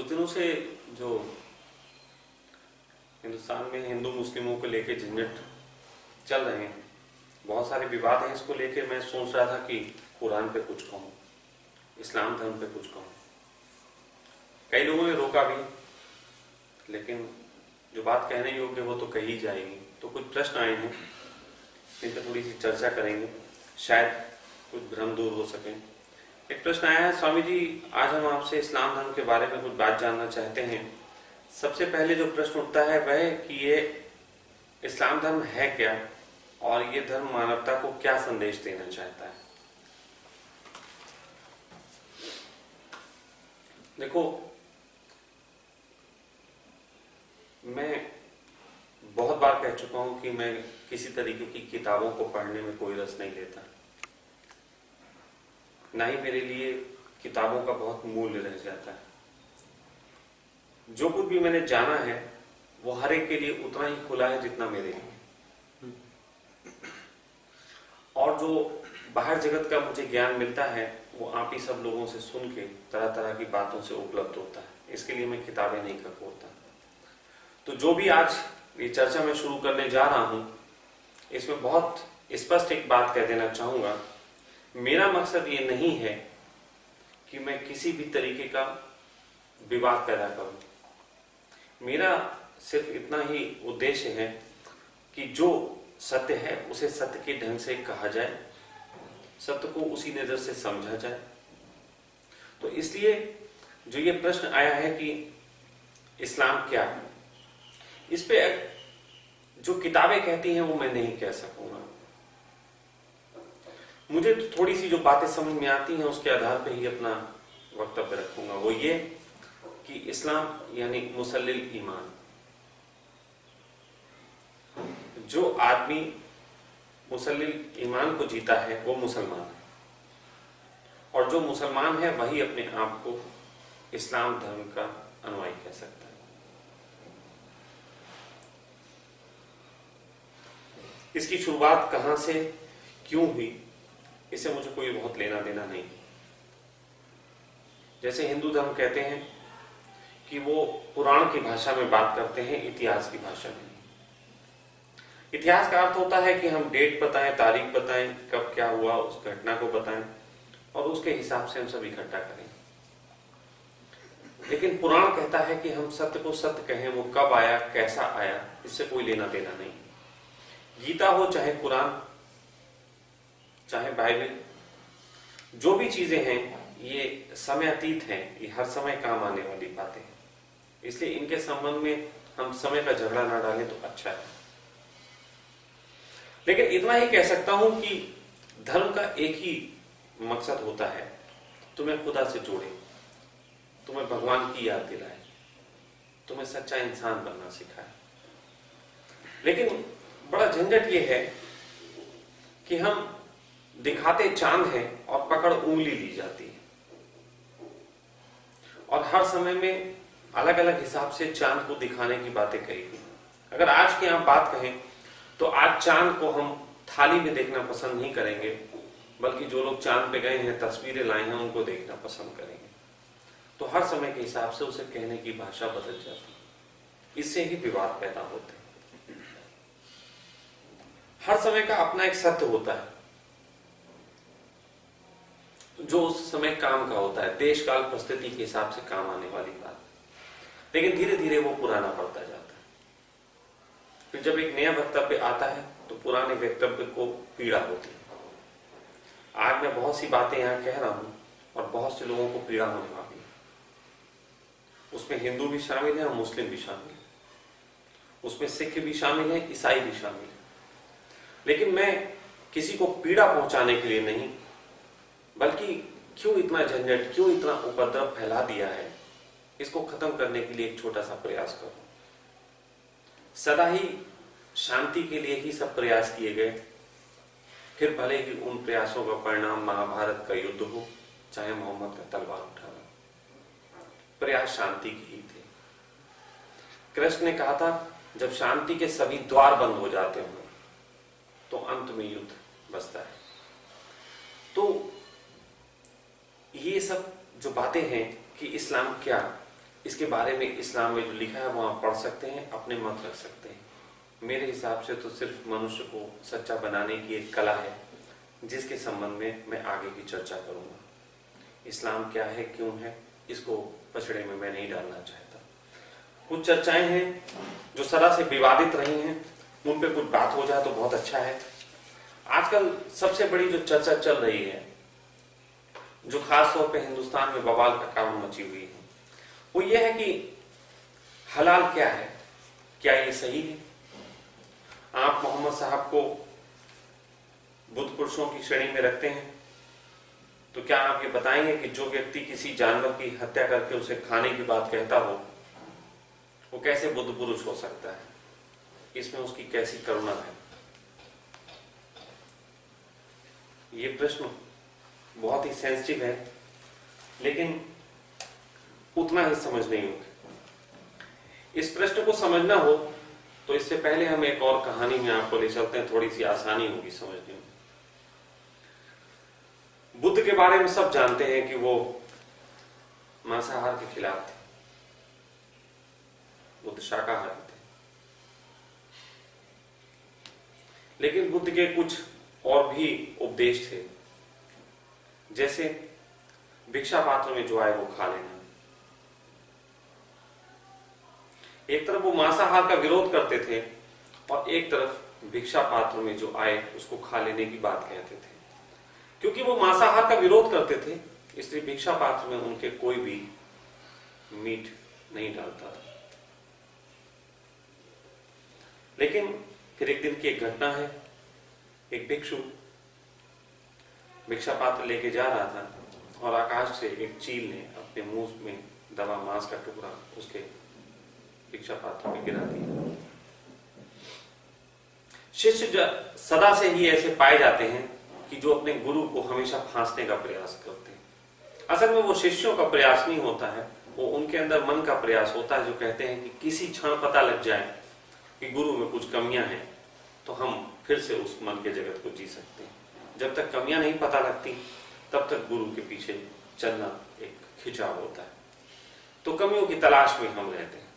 कुछ दिनों से जो हिंदुस्तान में हिंदू मुस्लिमों को लेकर झंझट चल रहे हैं, बहुत सारे विवाद हैं। इसको लेकर मैं सोच रहा था कि कुरान पे कुछ कहूँ, इस्लाम धर्म पे कुछ कहूँ। कई लोगों ने रोका भी, लेकिन जो बात कहने योग्य वो तो कही जाएगी। तो कुछ प्रश्न आए हैं, इन पर थोड़ी सी चर्चा करेंगे, शायद कुछ भ्रम दूर हो सके। एक प्रश्न आया है, स्वामी जी आज हम आपसे इस्लाम धर्म के बारे में कुछ बात जानना चाहते हैं। सबसे पहले जो प्रश्न उठता है वह है कि ये इस्लाम धर्म है क्या, और ये धर्म मानवता को क्या संदेश देना चाहता है। देखो, मैं बहुत बार कह चुका हूं कि मैं किसी तरीके की किताबों को पढ़ने में कोई रस नहीं लेता, ना ही मेरे लिए किताबों का बहुत मूल्य रह जाता है। जो कुछ भी मैंने जाना है वो हर एक के लिए उतना ही खुला है जितना मेरे लिए, और जो बाहर जगत का मुझे ज्ञान मिलता है वो आप ही सब लोगों से सुन के तरह तरह की बातों से उपलब्ध होता है। इसके लिए मैं किताबें नहीं खकोरता। तो जो भी आज ये चर्चा मैं शुरू करने जा रहा हूं, इसमें बहुत स्पष्ट एक बात कह देना चाहूंगा। मेरा मकसद ये नहीं है कि मैं किसी भी तरीके का विवाद पैदा करूं। मेरा सिर्फ इतना ही उद्देश्य है कि जो सत्य है उसे सत्य के ढंग से कहा जाए, सत्य को उसी नजर से समझा जाए। तो इसलिए जो ये प्रश्न आया है कि इस्लाम क्या है, इस पे जो किताबें कहती हैं वो मैं नहीं कह सकूंगा। मुझे तो थोड़ी सी जो बातें समझ में आती हैं उसके आधार पे ही अपना वक्तव्य रखूंगा। वो ये कि इस्लाम यानी मुसल्लिल ईमान, जो आदमी मुसल्लिल ईमान को जीता है वो मुसलमान है, और जो मुसलमान है वही अपने आप को इस्लाम धर्म का अनुयायी कह सकता है। इसकी शुरुआत कहां से क्यों हुई, इससे मुझे कोई बहुत लेना देना नहीं। जैसे हिंदू धर्म कहते हैं कि वो पुराण की भाषा में बात करते हैं, इतिहास की भाषा में। इतिहास का अर्थ होता है कि हम डेट बताएं, तारीख बताएं, कब क्या हुआ उस घटना को बताएं, और उसके हिसाब से हम सब इकट्ठा करें। लेकिन पुराण कहता है कि हम सत्य को सत्य कहें, वो कब आया कैसा आया इससे कोई लेना देना नहीं। गीता हो चाहे कुरान चाहे बाइबल, जो भी चीजें हैं ये समय अतीत हैं, ये हर समय काम आने वाली बातें हैं। इसलिए इनके संबंध में हम समय का झगड़ा ना डालें तो अच्छा है। लेकिन इतना ही कह सकता हूं कि धर्म का एक ही मकसद होता है, तुम्हें खुदा से जोड़े, तुम्हें भगवान की याद दिलाए, तुम्हें सच्चा इंसान बनना सिखाए। लेकिन बड़ा झंझट ये है कि हम दिखाते चांद हैं और पकड़ उंगली ली जाती है, और हर समय में अलग अलग हिसाब से चांद को दिखाने की बातें कही गई। अगर आज की आप बात कहें तो आज चांद को हम थाली में देखना पसंद नहीं करेंगे, बल्कि जो लोग चांद पे गए हैं, तस्वीरें लाए हैं, उनको देखना पसंद करेंगे। तो हर समय के हिसाब से उसे कहने की भाषा बदल जाती है, इससे ही विवाद पैदा होते हैं। हर समय का अपना एक सत्य होता है जो उस समय काम का होता है, देश काल परिस्थिति के हिसाब से काम आने वाली बात। लेकिन धीरे धीरे वो पुराना पड़ता जाता है। फिर जब एक नया वक्तव्य आता है तो पुराने वक्तव्य को पीड़ा होती है। आज मैं बहुत सी बातें यहां कह रहा हूं और बहुत से लोगों को पीड़ा होने वाली है। उसमें हिंदू भी शामिल है और मुस्लिम भी शामिल है, उसमें सिख भी शामिल है, ईसाई भी शामिल है। लेकिन मैं किसी को पीड़ा पहुंचाने के लिए नहीं, बल्कि क्यों इतना झंझट, क्यों इतना उपद्रव फैला दिया है, इसको खत्म करने के लिए एक छोटा सा प्रयास करो। सदा ही शांति के लिए ही सब प्रयास किए गए, फिर भले ही उन प्रयासों का परिणाम महाभारत का युद्ध हो, चाहे मोहम्मद का तलवार उठाना, प्रयास शांति के ही थे। कृष्ण ने कहा था जब शांति के सभी द्वार बंद हो जाते हो तो अंत में युद्ध बचता है। तो ये सब जो बातें हैं कि इस्लाम क्या, इसके बारे में इस्लाम में जो लिखा है वो आप पढ़ सकते हैं, अपने मत रख सकते हैं। मेरे हिसाब से तो सिर्फ मनुष्य को सच्चा बनाने की एक कला है, जिसके संबंध में मैं आगे की चर्चा करूंगा। इस्लाम क्या है, क्यों है, इसको पछड़े में मैं नहीं डालना चाहता। कुछ चर्चाएं हैं जो सदा से विवादित रही हैं, उन पे कुछ बात हो जाए तो बहुत अच्छा है। आजकल सबसे बड़ी जो चर्चा चल रही है, जो खास तौर पे हिंदुस्तान में बवाल का कारण मची हुई है, वो ये है कि हलाल क्या है, क्या ये सही है? आप मोहम्मद साहब को बुद्ध पुरुषों की श्रेणी में रखते हैं, तो क्या आप ये बताएंगे कि जो व्यक्ति किसी जानवर की हत्या करके उसे खाने की बात कहता हो, वो कैसे बुद्ध पुरुष हो सकता है? इसमें उसकी कैसी करुणा है? ये प्रश्न बहुत ही सेंसिटिव है, लेकिन उतना ही समझ नहीं होगा। इस प्रश्न को समझना हो तो इससे पहले हम एक और कहानी में आपको ले चलते हैं, थोड़ी सी आसानी होगी समझने में। बुद्ध के बारे में सब जानते हैं कि वो मांसाहार के खिलाफ थे, बुद्ध शाकाहारी थे। लेकिन बुद्ध के कुछ और भी उपदेश थे, जैसे भिक्षा पात्र में जो आए वो खा लेना। एक तरफ वो मांसाहार का विरोध करते थे और एक तरफ भिक्षा पात्र में जो आए उसको खा लेने की बात कहते थे। क्योंकि वो मांसाहार का विरोध करते थे, इसलिए भिक्षा पात्र में उनके कोई भी मीट नहीं डालता था। लेकिन फिर एक दिन की एक घटना है, एक भिक्षु भिक्षा पात्र लेके जा रहा था और आकाश से एक चील ने अपने मुंह में दबा मांस का टुकड़ा उसके भिक्षा पात्र में गिरा दिया। शिष्य सदा से ही ऐसे पाए जाते हैं कि जो अपने गुरु को हमेशा फांसने का प्रयास करते हैं। असल में वो शिष्यों का प्रयास नहीं होता है, वो उनके अंदर मन का प्रयास होता है, जो कहते हैं कि किसी क्षण पता लग जाए कि गुरु में कुछ कमियां हैं तो हम फिर से उस मन के जगत को जी सकते हैं। जब तक कमियां नहीं पता लगती तब तक गुरु के पीछे चलना एक खिंचाव होता है। तो कमियों की तलाश में हम रहते हैं।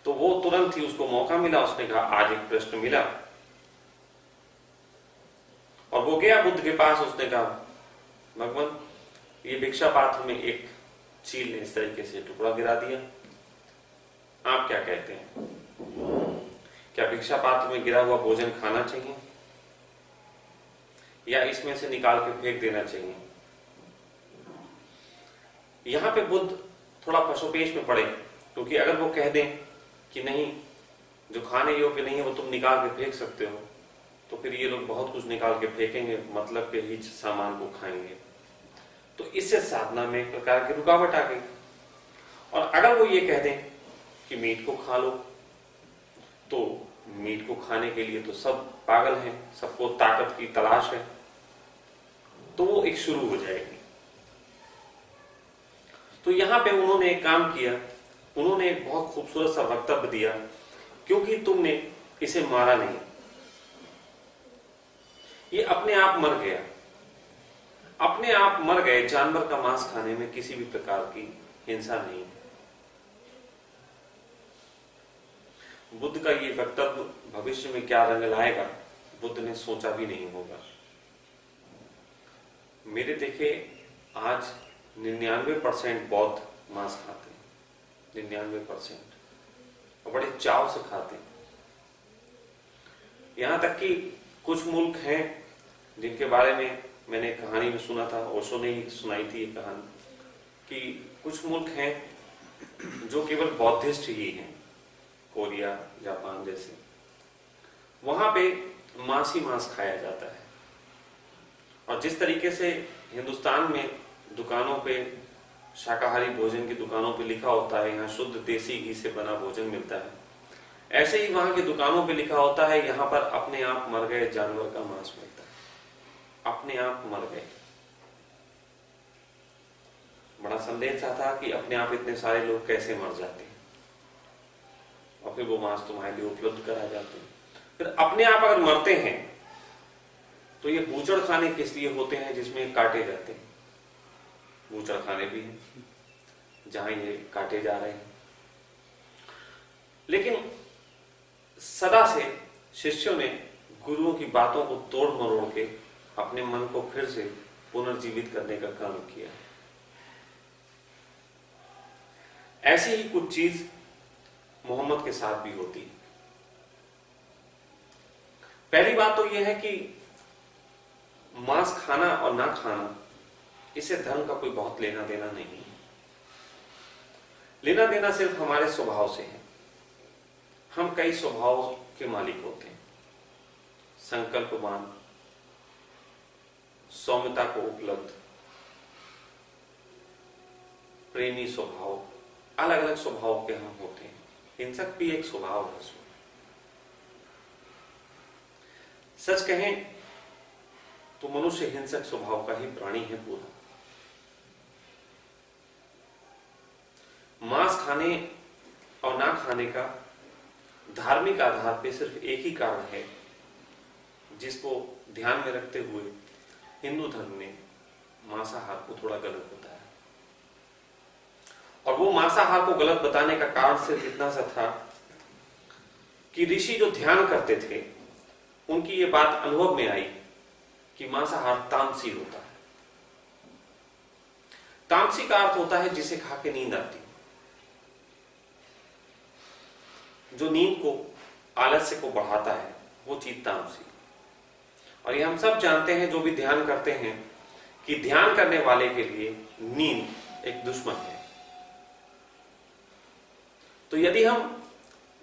तो वो तुरंत ही उसको मौका मिला, उसने कहा आज एक प्रश्न मिला, और वो गया बुद्ध के पास। उसने कहा भगवान, ये भिक्षा पात्र में एक चील ने इस तरीके से टुकड़ा गिरा दिया, आप क्या कहते हैं? क्या भिक्षा पात्र में गिरा हुआ भोजन खाना चाहिए या इसमें से निकाल के फेंक देना चाहिए? यहां पे बुद्ध थोड़ा पशुपेश में पड़े, क्योंकि अगर वो कह दें कि नहीं, जो खाने योग्य नहीं है वो तुम निकाल के फेंक सकते हो, तो फिर ये लोग बहुत कुछ निकाल के फेंकेंगे, मतलब के ही सामान को खाएंगे। तो इससे साधना में एक प्रकार की रुकावट आ गई। और अगर वो ये कह दें कि मीट को खा लो, तो मीट को खाने के लिए तो सब पागल हैं, सबको ताकत की तलाश है, तो वो एक शुरू हो जाएगी। तो यहां पे उन्होंने एक काम किया, उन्होंने एक बहुत खूबसूरत सा वक्तव्य दिया, क्योंकि तुमने इसे मारा नहीं, ये अपने आप मर गया, अपने आप मर गए। जानवर का मांस खाने में किसी भी प्रकार की हिंसा नहीं है। बुद्ध का ये वक्तव्य भविष्य में क्या रंग लाएगा, बुद्ध ने सोचा भी नहीं होगा। मेरे देखे आज 99% बौद्ध मांस खाते हैं, 99%, और बड़े चाव से खाते हैं। यहां तक कि कुछ मुल्क हैं जिनके बारे में मैंने कहानी में सुना था, ओशो ने ही सुनाई थी ये कहानी, कि कुछ मुल्क हैं जो केवल बौद्धिस्ट ही हैं, कोरिया, जापान जैसे, वहां पे मांस ही मांस खाया जाता है। और जिस तरीके से हिंदुस्तान में दुकानों पे, शाकाहारी भोजन की दुकानों पे लिखा होता है यहाँ शुद्ध देसी घी से बना भोजन मिलता है, ऐसे ही वहां की दुकानों पे लिखा होता है यहाँ पर अपने आप मर गए जानवर का मांस मिलता है। अपने आप मर गए। बड़ा संदेश था कि अपने आप इतने सारे लोग कैसे मर जाते हैं और फिर वो मांस तुम्हारे लिए उपलब्ध करा जाते हैं। फिर अपने आप अगर मरते हैं तो ये बूचड़ खाने किस लिए होते हैं जिसमें काटे जाते हैं? बूचड़ खाने भी हैं, जहां ये काटे जा रहे हैं। लेकिन सदा से शिष्यों ने गुरुओं की बातों को तोड़ मरोड़ के अपने मन को फिर से पुनर्जीवित करने का काम किया। ऐसी ही कुछ चीज मोहम्मद के साथ भी होती है। पहली बात तो यह है कि मांस खाना और ना खाना, इससे धर्म का कोई बहुत लेना देना नहीं है। लेना देना सिर्फ हमारे स्वभाव से है। हम कई स्वभाव के मालिक होते हैं। संकल्पवान, सौम्यता को उपलब्ध, प्रेमी स्वभाव, अलग अलग स्वभाव के हम होते हैं। हिंसक भी एक स्वभाव है उसमें। सच कहें तो मनुष्य हिंसक स्वभाव का ही प्राणी है पूरा। मांस खाने और ना खाने का धार्मिक आधार पर सिर्फ एक ही कारण है, जिसको ध्यान में रखते हुए हिंदू धर्म ने मांसाहार को थोड़ा गलत बताया। और वो मांसाहार को गलत बताने का कारण सिर्फ इतना सा था कि ऋषि जो ध्यान करते थे, उनकी ये बात अनुभव में आई कि मांसाहार तामसी होता है। तामसी का अर्थ होता है जिसे खा के नींद आती, जो नींद को, आलस्य को बढ़ाता है, वो चीज तामसी। और ये हम सब जानते हैं जो भी ध्यान करते हैं कि ध्यान करने वाले के लिए नींद एक दुश्मन है। तो यदि हम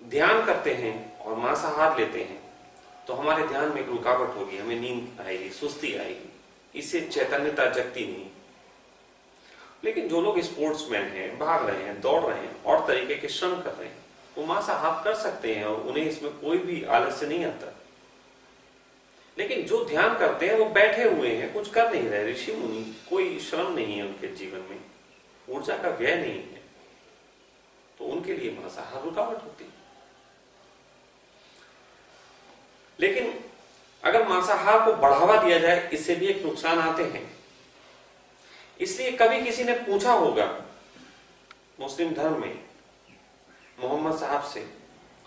ध्यान करते हैं और मांसाहार लेते हैं तो हमारे ध्यान में एक रुकावट होगी, हमें नींद आएगी, सुस्ती आएगी, इससे चैतन्यता जगती नहीं। लेकिन जो लोग स्पोर्ट्समैन हैं, भाग रहे हैं, दौड़ रहे हैं और तरीके के श्रम कर रहे हैं, वो मांसाहार कर सकते हैं और उन्हें इसमें कोई भी आलस्य नहीं आता। लेकिन जो ध्यान करते हैं वो बैठे हुए हैं, कुछ कर नहीं रहे, ऋषि मुनि, कोई श्रम नहीं है उनके जीवन में, ऊर्जा का व्यय नहीं है, तो उनके लिए मांसाहार रुकावट होती है। लेकिन अगर मांसाहार को बढ़ावा दिया जाए, इससे भी एक नुकसान आते हैं। इसलिए कभी किसी ने पूछा होगा मुस्लिम धर्म में मोहम्मद साहब से,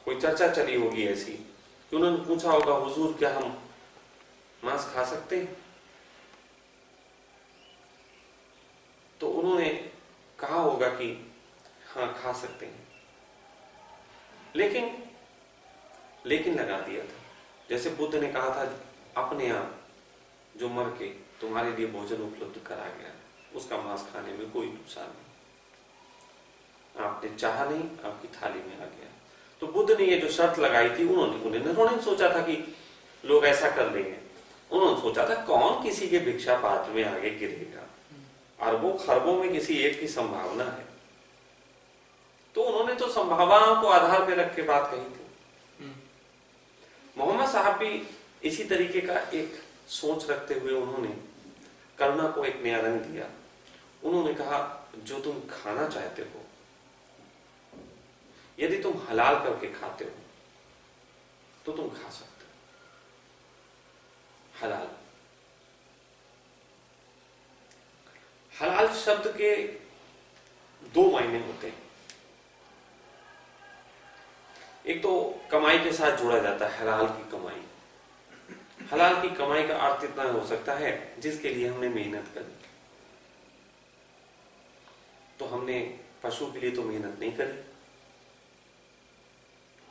कोई चर्चा चली होगी ऐसी कि उन्होंने पूछा होगा, हुजूर क्या हम मांस खा सकते हैं? तो उन्होंने कहा होगा कि हाँ खा सकते हैं, लेकिन लगा दिया था। जैसे बुद्ध ने कहा था, अपने आप जो मर के तुम्हारे लिए भोजन उपलब्ध करा गया, उसका मांस खाने में कोई नुकसान नहीं, आपने चाहा नहीं, आपकी थाली में आ गया। तो बुद्ध ने ये जो शर्त लगाई थी, उन्होंने सोचा था कि लोग ऐसा कर लेंगे। उन्होंने सोचा था कौन किसी के भिक्षा पात्र में आगे गिरेगा, अरबों खरबों में किसी एक की संभावना है। तो उन्होंने तो संभावनाओं को आधार पे रख के बात कही थी। मोहम्मद साहब भी इसी तरीके का एक सोच रखते हुए उन्होंने करुणा को एक नया रंग दिया। उन्होंने कहा, जो तुम खाना चाहते हो, यदि तुम हलाल करके खाते हो तो तुम खा सकते हो। हलाल, हलाल शब्द के दो मायने होते हैं। एक तो कमाई के साथ जोड़ा जाता है, हलाल की कमाई। हलाल की कमाई का अर्थ इतना हो सकता है जिसके लिए हमने मेहनत करी। तो हमने पशु के लिए तो मेहनत नहीं करी,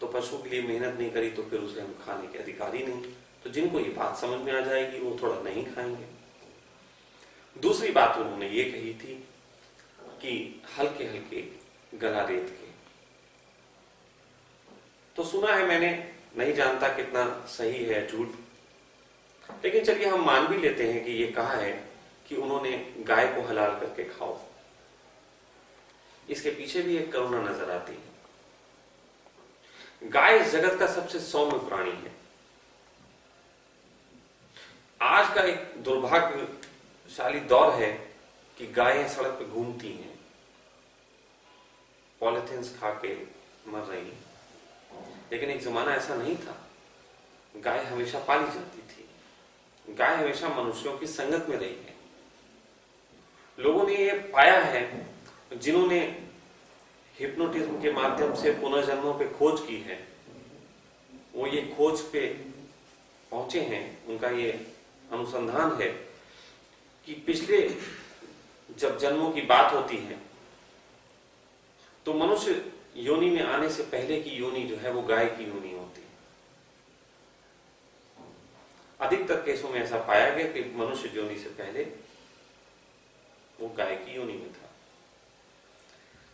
तो पशु के लिए मेहनत नहीं करी तो फिर उसे हम खाने के अधिकारी नहीं। तो जिनको ये बात समझ में आ जाएगी वो थोड़ा नहीं खाएंगे। दूसरी बात उन्होंने ये कही थी कि हल्के हल्के गला रेत के। तो सुना है मैंने, नहीं जानता कितना सही है झूठ, लेकिन चलिए हम मान भी लेते हैं कि ये कहा है कि उन्होंने गाय को हलाल करके खाओ। इसके पीछे भी एक करुणा नजर आती है। गाय इस जगत का सबसे सौम्य प्राणी है। आज का एक दुर्भाग्यशाली दौर है कि गायें सड़क पे घूमती हैं, पॉलिथिन्स खा के मर रही हैं। लेकिन एक जमाना ऐसा नहीं था, गाय हमेशा पाली जाती थी, गाय हमेशा मनुष्यों की संगत में रही है। लोगों ने ये पाया है जिन्होंने हिप्नोटिज्म के माध्यम से पुनर्जन्मों पे खोज की है, वो ये खोज पे पहुंचे हैं, उनका ये अनुसंधान है कि पिछले जब जन्मों की बात होती है तो मनुष्य योनि में आने से पहले की योनि जो है वो गाय की योनि होती है। अधिकतर केसों में ऐसा पाया गया कि मनुष्य योनि से पहले वो गाय की योनि में था।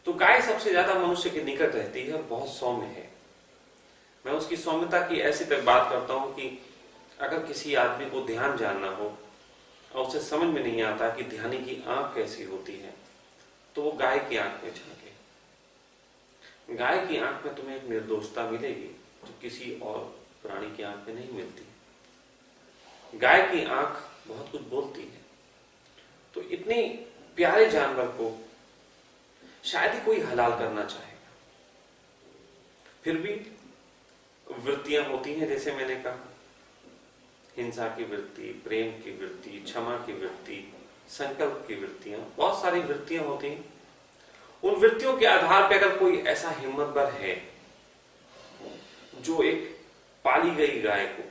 तो गाय सबसे ज्यादा मनुष्य के निकट रहती है और बहुत सौम्य है। मैं उसकी सौम्यता की ऐसी तक बात करता हूं कि अगर किसी आदमी को ध्यान जानना हो और उसे समझ में नहीं आता कि ध्यानी की आंख कैसी होती है, तो वो गाय की आंख में झांके। गाय की आंख में तुम्हें एक निर्दोषता मिलेगी जो किसी और प्राणी की आंख में नहीं मिलती। गाय की आंख बहुत कुछ बोलती है। तो इतने प्यारे जानवर को शायद ही कोई हलाल करना चाहेगा। फिर भी वृत्तियां होती हैं, जैसे मैंने कहा, हिंसा की वृत्ति, प्रेम की वृत्ति, क्षमा की वृत्ति, संकल्प की वृत्तियां, बहुत सारी वृत्तियां होती हैं। उन वृत्तियों के आधार पर अगर कोई ऐसा हिम्मतवर है जो एक पाली गई गाय को,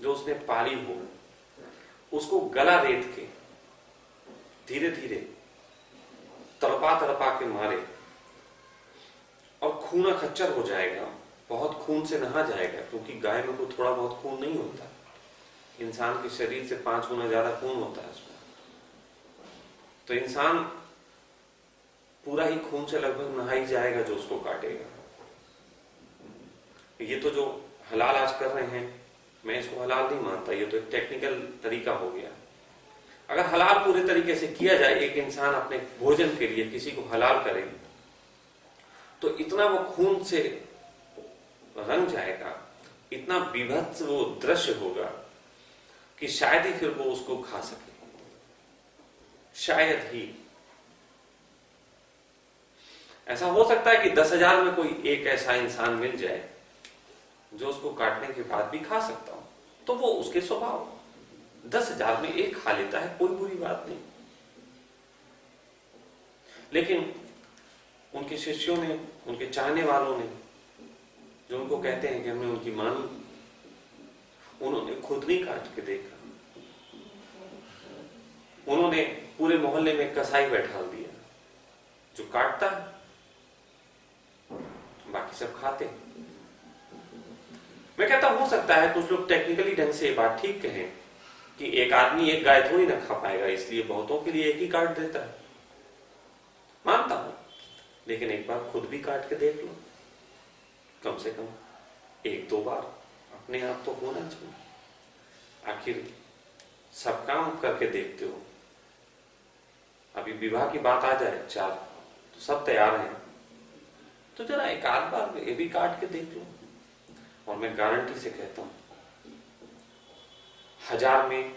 जो उसने पाली हो, उसको गला रेत के धीरे धीरे तड़पा तड़पा के मारे और खूना खच्चर हो जाएगा, बहुत खून से नहा जाएगा, क्योंकि गाय में तो थोड़ा बहुत खून नहीं होता, इंसान के शरीर से 5 गुना ज्यादा खून होता है उसमें। तो इंसान पूरा ही खून से लगभग नहा ही जाएगा जो उसको काटेगा। ये तो जो हलाल आज कर रहे हैं, मैं इसको हलाल नहीं मानता, ये तो एक टेक्निकल तरीका हो गया। अगर हलाल पूरे तरीके से किया जाए, एक इंसान अपने भोजन के लिए किसी को हलाल करे, तो इतना वो खून से रंग जाएगा, इतना विभत्स वो दृश्य होगा कि शायद ही फिर वो उसको खा सके, शायद ही। ऐसा हो सकता है कि 10,000 में कोई एक ऐसा इंसान मिल जाए जो उसको काटने के बाद भी खा सकता हो, तो वो उसके स्वभाव। 10,000 में एक खा लेता है, कोई बुरी बात नहीं। लेकिन उनके शिष्यों ने, उनके चाहने वालों ने, जो उनको कहते हैं कि हमने उनकी मानी, उन्होंने खुद नहीं काट के देखा। उन्होंने पूरे मोहल्ले में कसाई बैठा दिया जो काटता है, बाकी सब खाते। मैं कहता हो सकता है कुछ लोग टेक्निकली ढंग से ये बात ठीक कहें कि एक आदमी एक गाय थोड़ी ना खा पाएगा, इसलिए बहुतों के लिए एक ही काट देता है, मानता हूं। लेकिन एक बार खुद भी काट के देख लो, कम से कम 1-2 बार, अपने आप तो होना चाहिए। आखिर सब काम करके देखते हो। अभी विवाह की बात आ जाए, 4 तो सब तैयार हैं, तो जरा एक आध बार ये भी काट के देख लो। और मैं गारंटी से कहता हूं, 1000 में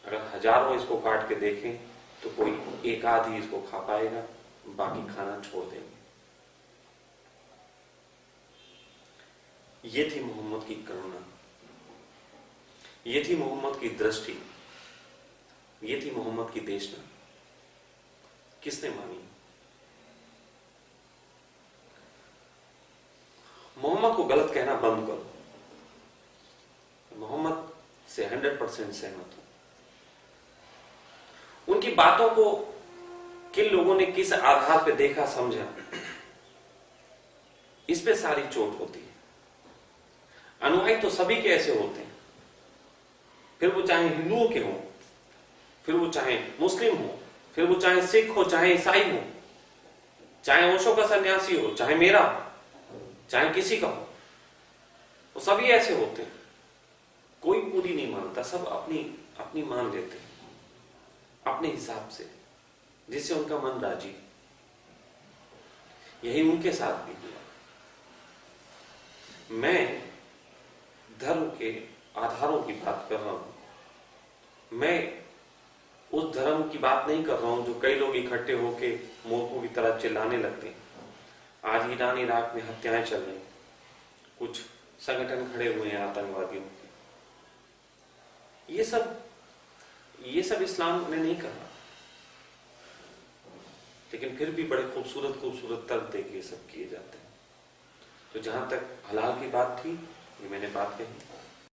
अगर हजारों इसको काट के देखें तो कोई एक आध ही इसको खा पाएगा, बाकी खाना छोड़ देंगे। ये थी मोहम्मद की करुणा, ये थी मोहम्मद की दृष्टि, ये थी मोहम्मद की देशना। किसने मानी? मोहम्मद को गलत कहना बंद करो। मोहम्मद से 100% सहमत हूं। उनकी बातों को किन लोगों ने किस आधार पर देखा, समझा, इस पे सारी चोट होती है। अनुयायी तो सभी के ऐसे होते हैं, फिर वो चाहे हिंदुओं के हों, फिर वो चाहे मुस्लिम हो, फिर वो चाहे सिख हो, चाहे ईसाई हो, चाहे ओशो का सन्यासी हो, चाहे मेरा हो, चाहे किसी का हो, वो सभी ऐसे होते हैं। कोई पूरी नहीं मानता, सब अपनी अपनी मान लेते हैं अपने हिसाब से, जिससे उनका मन राजी। यही उनके साथ भी हुआ। मैं धर्म के आधारों की बात कर रहा हूं। मैं उस धर्म की बात नहीं कर रहा हूं जो कई लोग इकट्ठे होकर मूर्खों की तरह चिल्लाने लगते हैं। आज ईरान इराक में हत्याएं चल रही, कुछ संगठन खड़े हुए हैं आतंकवादियों के। ये सब इस्लाम ने नहीं कहा। लेकिन फिर भी बड़े खूबसूरत खूबसूरत तर्क देके ये सब किए जाते हैं। तो जहां तक हलाल की बात थी, ये मैंने बात कही,